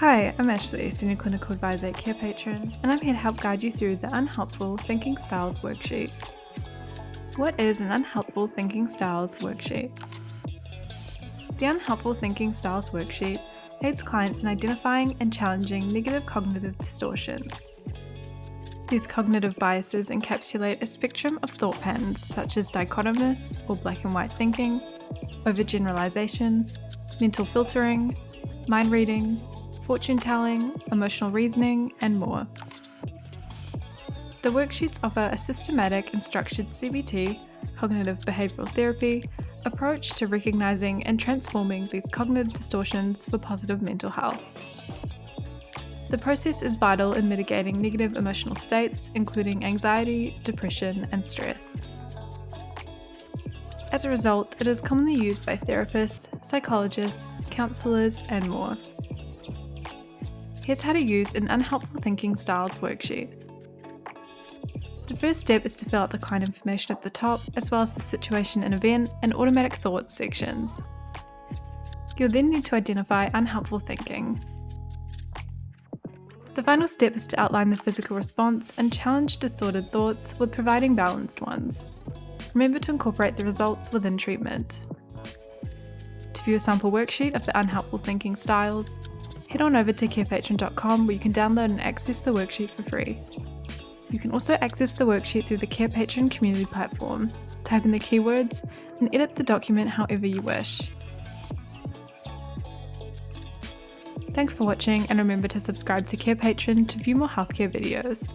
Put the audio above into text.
Hi, I'm Ashley, Senior Clinical Advisor at Carepatron, and I'm here to help guide you through the Unhelpful Thinking Styles Worksheet. What is an Unhelpful Thinking Styles Worksheet? The Unhelpful Thinking Styles Worksheet aids clients in identifying and challenging negative cognitive distortions. These cognitive biases encapsulate a spectrum of thought patterns such as dichotomous or black and white thinking, overgeneralization, mental filtering, mind reading, fortune telling, emotional reasoning, and more. The worksheets offer a systematic and structured CBT, cognitive behavioral therapy, approach to recognizing and transforming these cognitive distortions for positive mental health. The process is vital in mitigating negative emotional states, including anxiety, depression, and stress. As a result, it is commonly used by therapists, psychologists, counselors, and more. Here's how to use an Unhelpful Thinking Styles worksheet. The first step is to fill out the client information at the top, as well as the situation and event and automatic thoughts sections. You'll then need to identify unhelpful thinking. The final step is to outline the physical response and challenge distorted thoughts with providing balanced ones. Remember to incorporate the results within treatment. To view a sample worksheet of the Unhelpful Thinking Styles, head on over to carepatron.com where you can download and access the worksheet for free. You can also access the worksheet through the Carepatron community platform. Type in the keywords and edit the document however you wish. Thanks for watching, and remember to subscribe to Carepatron to view more healthcare videos.